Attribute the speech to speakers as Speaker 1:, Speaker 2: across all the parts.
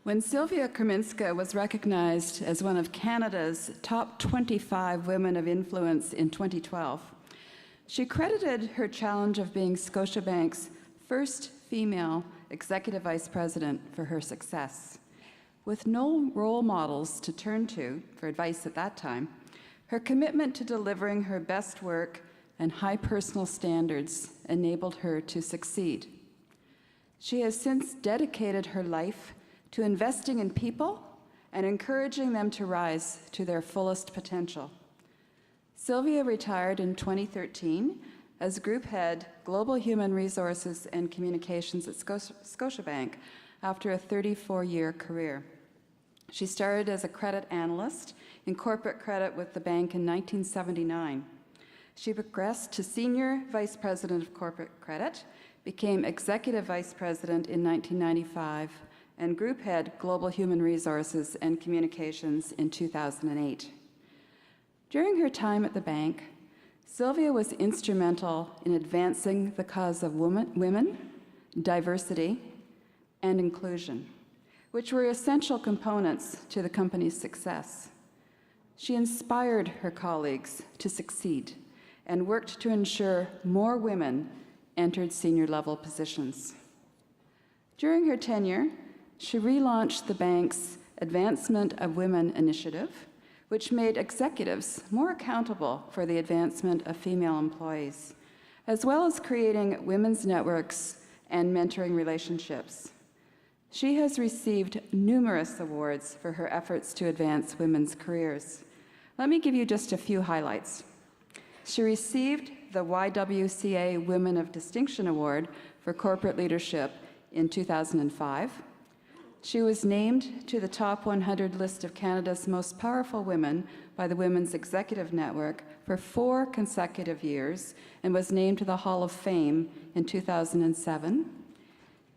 Speaker 1: When Sylvia Chrominska was recognized as one of Canada's top 25 women of influence in 2012, she credited her challenge of being Scotiabank's first female executive vice president for her success. With no role models to turn to for advice at that time, her commitment to delivering her best work and high personal standards enabled her to succeed. She has since dedicated her life to investing in people and encouraging them to rise to their fullest potential. Sylvia retired in 2013 as Group Head, Global Human Resources and Communications at Scotiabank after a 34-year career. She started as a credit analyst in corporate credit with the bank in 1979. She progressed to Senior Vice President of Corporate Credit, became Executive Vice President in 1995, and Group Head, Global Human Resources and Communications in 2008. During her time at the bank, Sylvia was instrumental in advancing the cause of women, diversity, and inclusion, which were essential components to the company's success. She inspired her colleagues to succeed and worked to ensure more women entered senior-level positions. During her tenure, she relaunched the bank's Advancement of Women initiative, which made executives more accountable for the advancement of female employees, as well as creating women's networks and mentoring relationships. She has received numerous awards for her efforts to advance women's careers. Let me give you just a few highlights. She received the YWCA Women of Distinction Award for Corporate Leadership in 2005. She was named to the top 100 list of Canada's most powerful women by the Women's Executive Network for 4 consecutive years and was named to the Hall of Fame in 2007.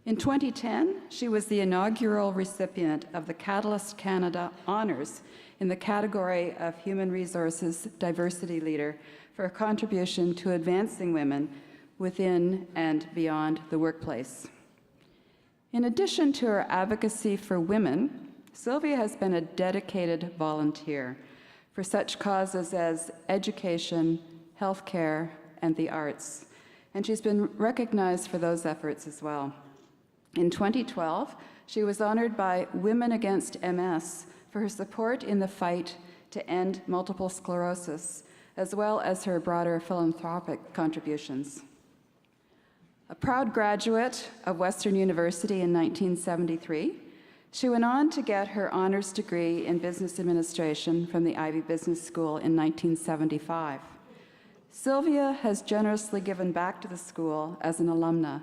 Speaker 1: In 2010, she was the inaugural recipient of the Catalyst Canada Honours in the category of Human Resources Diversity Leader for a contribution to advancing women within and beyond the workplace. In addition to her advocacy for women, Sylvia has been a dedicated volunteer for such causes as education, healthcare, and the arts, and she's been recognized for those efforts as well. In 2012, she was honored by Women Against MS for her support in the fight to end multiple sclerosis, as well as her broader philanthropic contributions. A proud graduate of Western University in 1973, she went on to get her honors degree in business administration from the Ivey Business School in 1975. Sylvia has generously given back to the school as an alumna,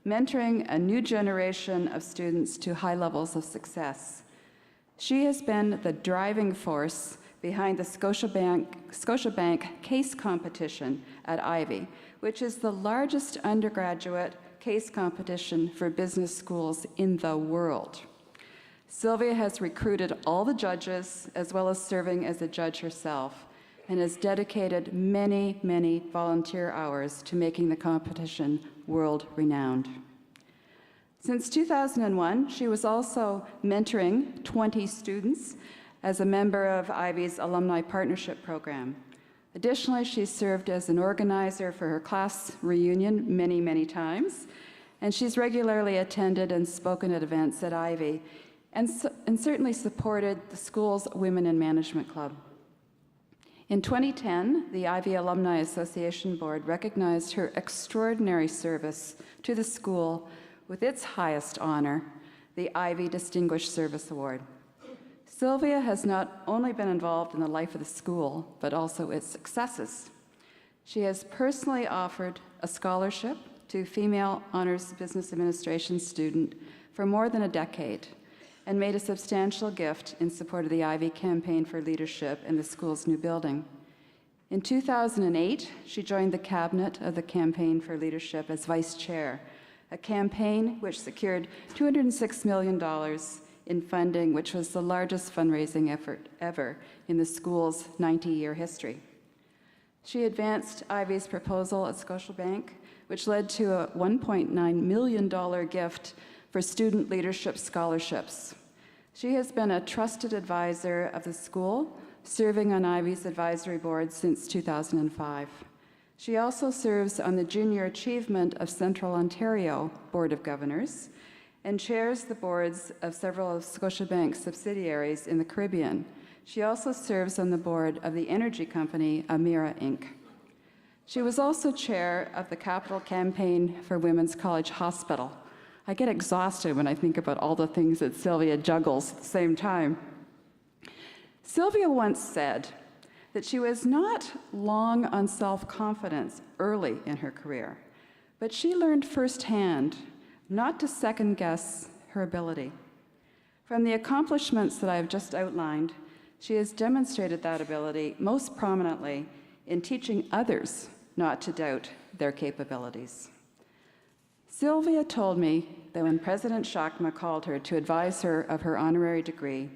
Speaker 1: mentoring a new generation of students to high levels of success. She has been the driving force behind the Scotiabank Case Competition at Ivey, which is the largest undergraduate case competition for business schools in the world. Sylvia has recruited all the judges, as well as serving as a judge herself, and has dedicated many, many volunteer hours to making the competition world-renowned. Since 2001, she was also mentoring 20 students as a member of Ivey's Alumni Partnership Program. Additionally, she served as an organizer for her class reunion many, many times, and she's regularly attended and spoken at events at Ivey, and certainly supported the school's Women in Management Club. In 2010, the Ivey Alumni Association Board recognized her extraordinary service to the school with its highest honor, the Ivey Distinguished Service Award. Sylvia has not only been involved in the life of the school, but also its successes. She has personally offered a scholarship to a female honors business administration student for more than a decade and made a substantial gift in support of the Ivey Campaign for Leadership in the school's new building. In 2008, she joined the cabinet of the Campaign for Leadership as vice chair, a campaign which secured $206 million in funding, which was the largest fundraising effort ever in the school's 90-year history. She advanced Ivey's proposal at Scotiabank, which led to a $1.9 million gift for student leadership scholarships. She has been a trusted advisor of the school, serving on Ivy's advisory board since 2005. She also serves on the Junior Achievement of Central Ontario Board of Governors and chairs the boards of several of Scotiabank's subsidiaries in the Caribbean. She also serves on the board of the energy company Amira Inc. She was also chair of the Capital Campaign for Women's College Hospital. I get exhausted when I think about all the things that Sylvia juggles at the same time. Sylvia once said that she was not long on self-confidence early in her career, but she learned firsthand not to second-guess her ability. From the accomplishments that I have just outlined, she has demonstrated that ability most prominently in teaching others not to doubt their capabilities. Sylvia told me that when President Chakma called her to advise her of her honorary degree,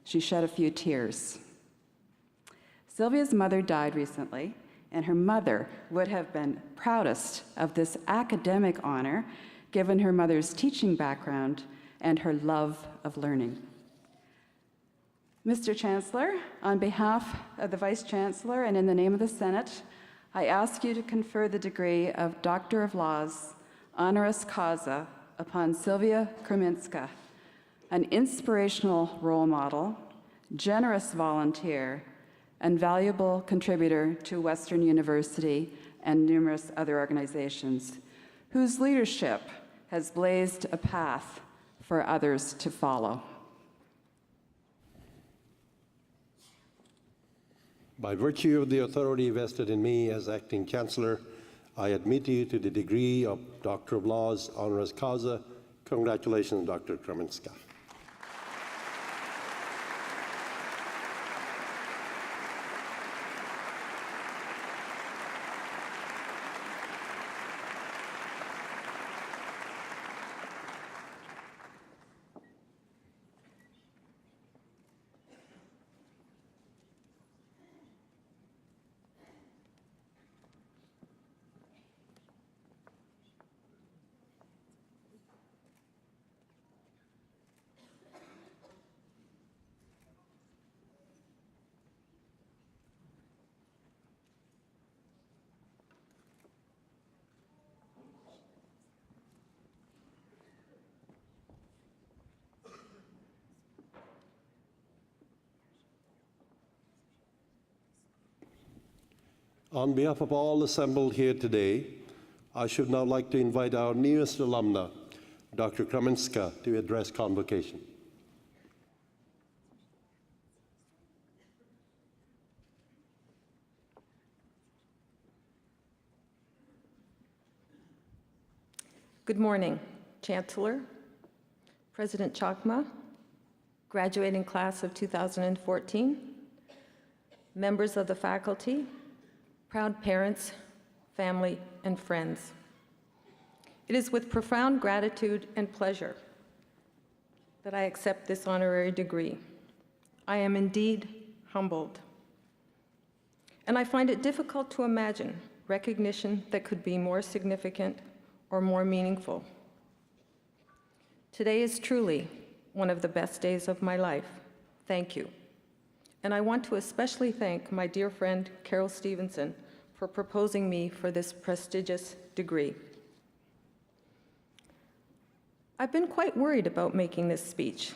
Speaker 1: she shed a few tears. Sylvia's mother died recently, and her mother would have been proudest of this academic honor, given her mother's teaching background and her love of learning. Mr. Chancellor, on behalf of the Vice Chancellor and in the name of the Senate, I ask you to confer the degree of Doctor of Laws, honoris causa, upon Sylvia Chrominska, an inspirational role model, generous volunteer, and valuable contributor to Western University and numerous other organizations, whose leadership has blazed a path for others to follow.
Speaker 2: By virtue of the authority vested in me as acting Chancellor, I admit you to the degree of Doctor of Laws, honoris causa. Congratulations, Dr. Chrominska. On behalf of all assembled here today, I should now like to invite our newest alumna, Dr. Chrominska, to address Convocation.
Speaker 3: Good morning, Chancellor, President Chakma, graduating class of 2014, members of the faculty, proud parents, family, and friends. It is with profound gratitude and pleasure that I accept this honorary degree. I am indeed humbled. And I find it difficult to imagine recognition that could be more significant or more meaningful. Today is truly one of the best days of my life. Thank you. And I want to especially thank my dear friend, Carol Stevenson, for proposing me for this prestigious degree. I've been quite worried about making this speech.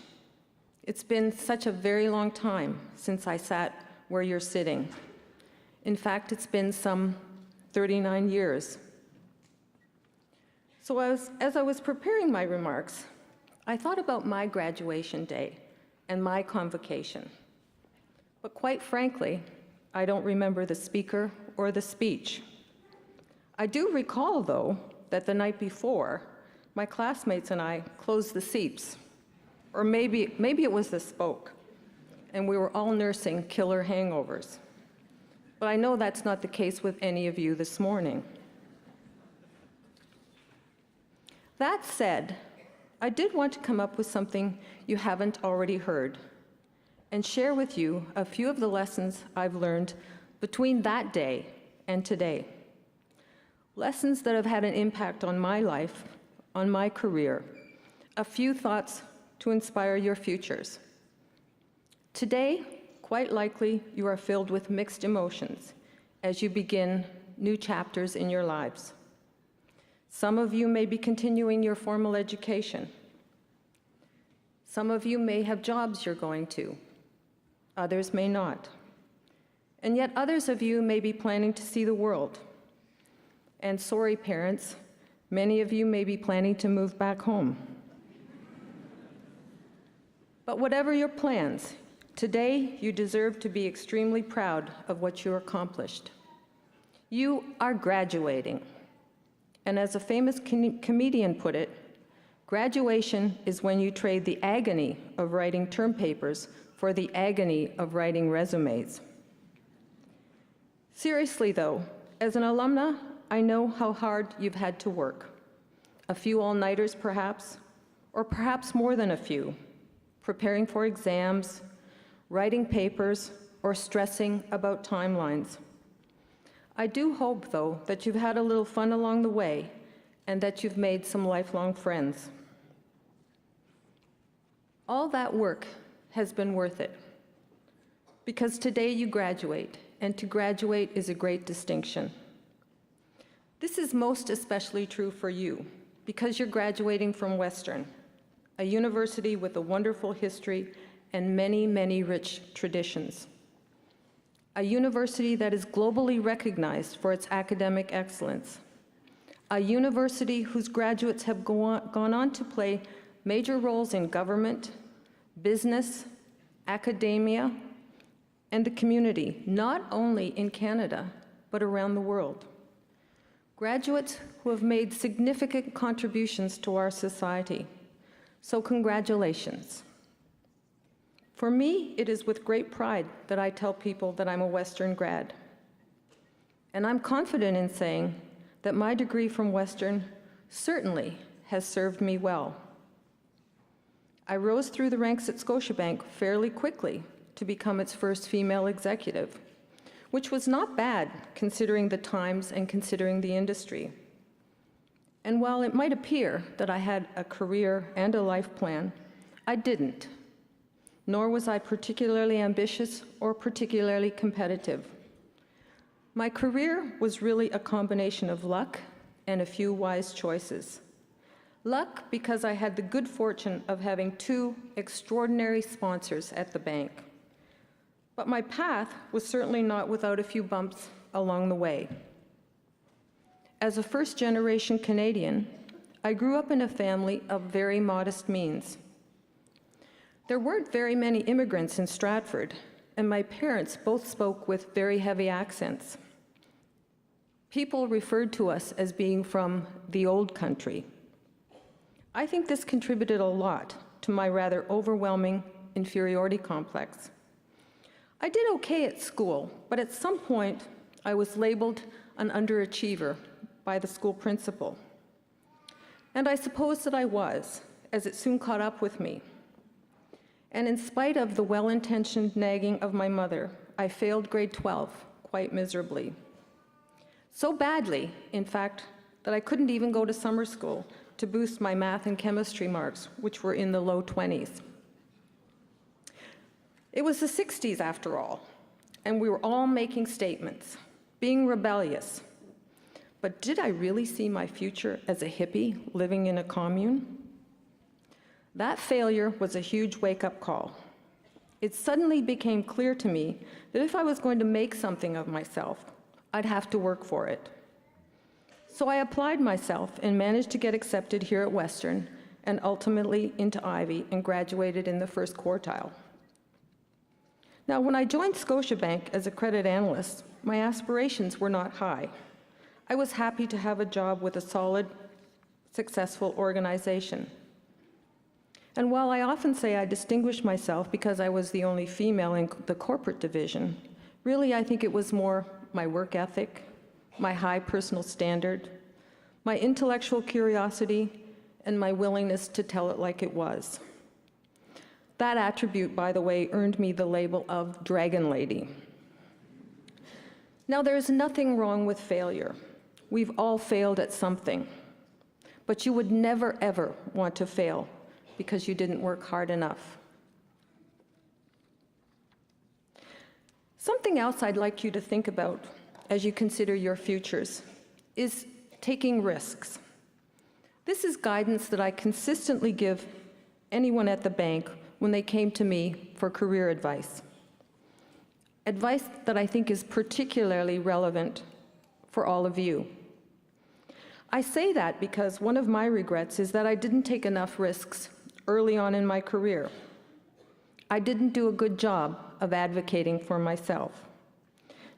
Speaker 3: It's been such a very long time since I sat where you're sitting. In fact, it's been some 39 years. So as I was preparing my remarks, I thought about my graduation day and my convocation. But quite frankly, I don't remember the speaker or the speech. I do recall, though, that the night before, my classmates and I closed the seats. Or maybe it was the spoke, and we were all nursing killer hangovers. But I know that's not the case with any of you this morning. That said, I did want to come up with something you haven't already heard and share with you a few of the lessons I've learned between that day and today. Lessons that have had an impact on my life, on my career. A few thoughts to inspire your futures. Today, quite likely, you are filled with mixed emotions as you begin new chapters in your lives. Some of you may be continuing your formal education. Some of you may have jobs you're going to. Others may not. And yet others of you may be planning to see the world. And sorry, parents, many of you may be planning to move back home. But whatever your plans, today you deserve to be extremely proud of what you accomplished. You are graduating. And as a famous comedian put it, graduation is when you trade the agony of writing term papers for the agony of writing resumes. Seriously though, as an alumna, I know how hard you've had to work. A few all-nighters perhaps, or perhaps more than a few, preparing for exams, writing papers, or stressing about timelines. I do hope, though, that you've had a little fun along the way and that you've made some lifelong friends. All that work has been worth it, because today you graduate, and to graduate is a great distinction. This is most especially true for you, because you're graduating from Western, a university with a wonderful history and many, many rich traditions. A university that is globally recognized for its academic excellence. A university whose graduates have gone on to play major roles in government, business, academia, and the community, not only in Canada, but around the world. Graduates who have made significant contributions to our society. So congratulations. For me, it is with great pride that I tell people that I'm a Western grad. And I'm confident in saying that my degree from Western certainly has served me well. I rose through the ranks at Scotiabank fairly quickly to become its first female executive, which was not bad considering the times and considering the industry. And while it might appear that I had a career and a life plan, I didn't. Nor was I particularly ambitious or particularly competitive. My career was really a combination of luck and a few wise choices. Luck because I had the good fortune of having two extraordinary sponsors at the bank. But my path was certainly not without a few bumps along the way. As a first-generation Canadian, I grew up in a family of very modest means. There weren't very many immigrants in Stratford, and my parents both spoke with very heavy accents. People referred to us as being from the old country. I think this contributed a lot to my rather overwhelming inferiority complex. I did okay at school, but at some point I was labeled an underachiever by the school principal. And I suppose that I was, as it soon caught up with me. And in spite of the well-intentioned nagging of my mother, I failed grade 12 quite miserably. So badly, in fact, that I couldn't even go to summer school to boost my math and chemistry marks, which were in the low 20s. It was the 60s after all, and we were all making statements, being rebellious. But did I really see my future as a hippie living in a commune? That failure was a huge wake-up call. It suddenly became clear to me that if I was going to make something of myself, I'd have to work for it. So I applied myself and managed to get accepted here at Western and ultimately into Ivy and graduated in the first quartile. Now, when I joined Scotiabank as a credit analyst, my aspirations were not high. I was happy to have a job with a solid, successful organization. And while I often say I distinguished myself because I was the only female in the corporate division, really I think it was more my work ethic, my high personal standard, my intellectual curiosity, and my willingness to tell it like it was. That attribute, by the way, earned me the label of Dragon Lady. Now, there is nothing wrong with failure. We've all failed at something. But you would never, ever want to fail because you didn't work hard enough. Something else I'd like you to think about as you consider your futures is taking risks. This is guidance that I consistently give anyone at the bank when they came to me for career advice. Advice that I think is particularly relevant for all of you. I say that because one of my regrets is that I didn't take enough risks early on in my career. I didn't do a good job of advocating for myself.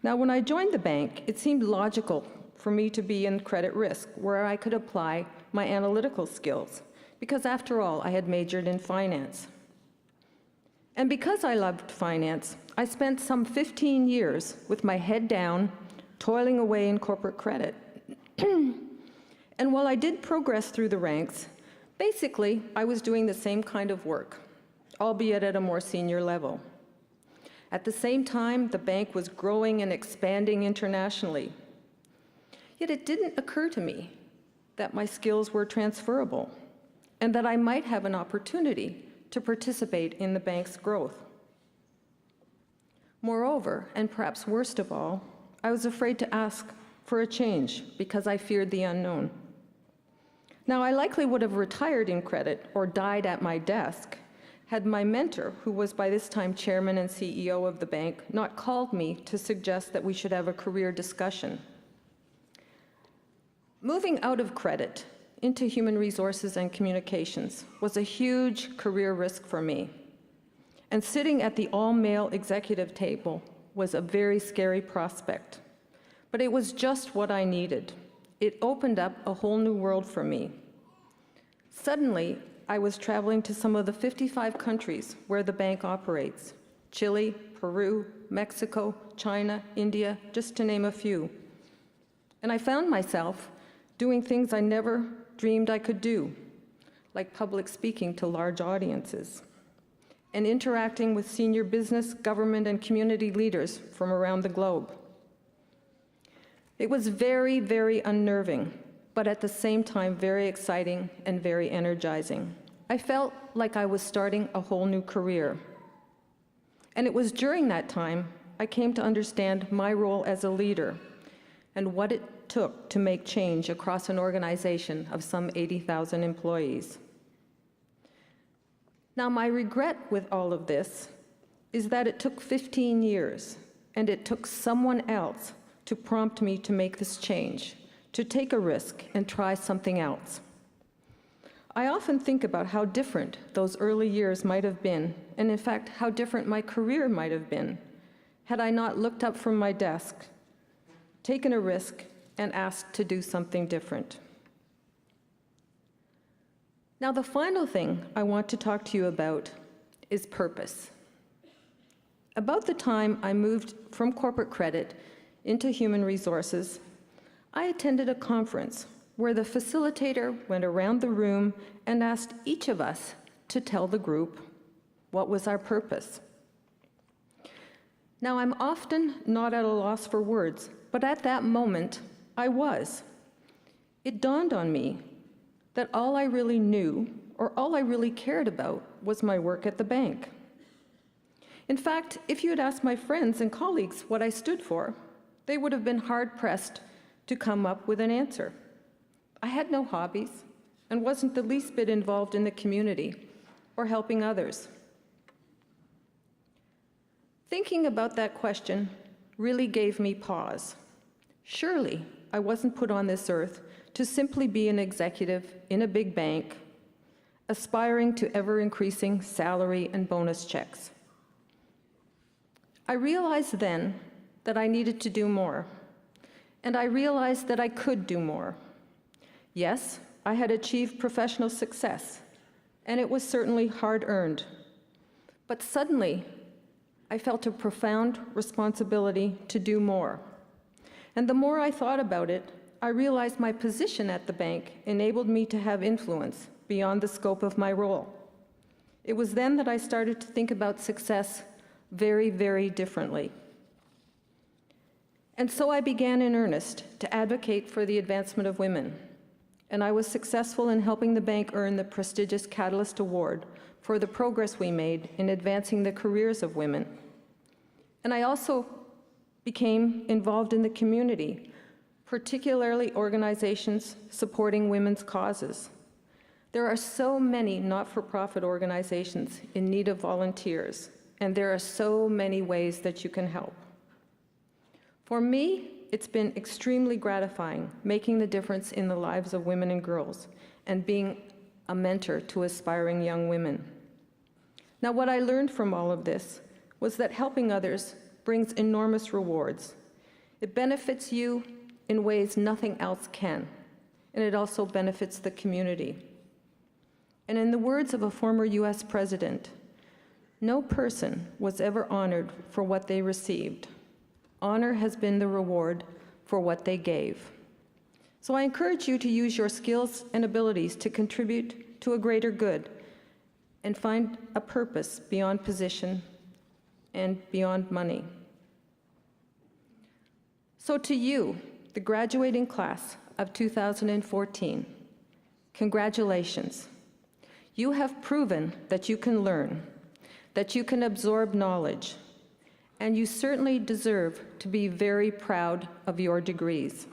Speaker 3: Now, when I joined the bank, it seemed logical for me to be in credit risk, where I could apply my analytical skills, because after all, I had majored in finance. And because I loved finance, I spent some 15 years with my head down, toiling away in corporate credit. And while I did progress through the ranks, basically, I was doing the same kind of work, albeit at a more senior level. At the same time, the bank was growing and expanding internationally. Yet it didn't occur to me that my skills were transferable and that I might have an opportunity to participate in the bank's growth. Moreover, and perhaps worst of all, I was afraid to ask for a change because I feared the unknown. Now, I likely would have retired in credit or died at my desk had my mentor, who was by this time chairman and CEO of the bank, not called me to suggest that we should have a career discussion. Moving out of credit into human resources and communications was a huge career risk for me. And sitting at the all-male executive table was a very scary prospect. But it was just what I needed. It opened up a whole new world for me. Suddenly, I was traveling to some of the 55 countries where the bank operates: Chile, Peru, Mexico, China, India, just to name a few. And I found myself doing things I never dreamed I could do, like public speaking to large audiences, and interacting with senior business, government, and community leaders from around the globe. It was very, very unnerving, but at the same time very exciting and very energizing. I felt like I was starting a whole new career. And it was during that time I came to understand my role as a leader and what it took to make change across an organization of some 80,000 employees. Now, my regret with all of this is that it took 15 years, and it took someone else to prompt me to make this change, to take a risk and try something else. I often think about how different those early years might have been, and in fact, how different my career might have been, had I not looked up from my desk, taken a risk, and asked to do something different. Now, the final thing I want to talk to you about is purpose. About the time I moved from corporate credit into human resources, I attended a conference where the facilitator went around the room and asked each of us to tell the group what was our purpose. Now, I'm often not at a loss for words, but at that moment, I was. It dawned on me that all I really knew, or all I really cared about, was my work at the bank. In fact, if you had asked my friends and colleagues what I stood for, they would have been hard-pressed to come up with an answer. I had no hobbies and wasn't the least bit involved in the community or helping others. Thinking about that question really gave me pause. Surely, I wasn't put on this earth to simply be an executive in a big bank, aspiring to ever-increasing salary and bonus checks. I realized then that I needed to do more, and I realized that I could do more. Yes, I had achieved professional success, and it was certainly hard-earned. But suddenly, I felt a profound responsibility to do more. And the more I thought about it, I realized my position at the bank enabled me to have influence beyond the scope of my role. It was then that I started to think about success very, very differently. And so I began in earnest to advocate for the advancement of women. and I was successful in helping the bank earn the prestigious Catalyst Award for the progress we made in advancing the careers of women. And I also became involved in the community, particularly organizations supporting women's causes. There are so many not-for-profit organizations in need of volunteers, and there are so many ways that you can help. For me, it's been extremely gratifying making the difference in the lives of women and girls and being a mentor to aspiring young women. Now, what I learned from all of this was that helping others brings enormous rewards. It benefits you in ways nothing else can, and it also benefits the community. And in the words of a former US president, no person was ever honored for what they received. Honor has been the reward for what they gave. So I encourage you to use your skills and abilities to contribute to a greater good and find a purpose beyond position and beyond money. So to you, the graduating class of 2014, congratulations. You have proven that you can learn, that you can absorb knowledge, and you certainly deserve to be very proud of your degrees.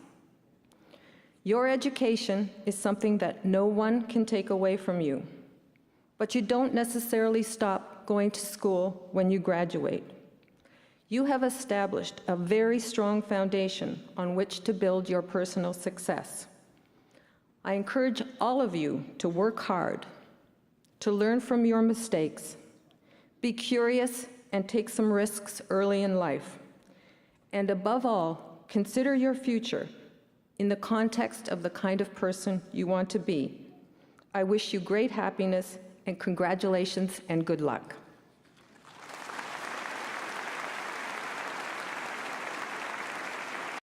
Speaker 3: Your education is something that no one can take away from you, but you don't necessarily stop going to school when you graduate. You have established a very strong foundation on which to build your personal success. I encourage all of you to work hard, to learn from your mistakes, be curious and take some risks early in life, and above all, consider your future in the context of the kind of person you want to be. I wish you great happiness and congratulations and good luck.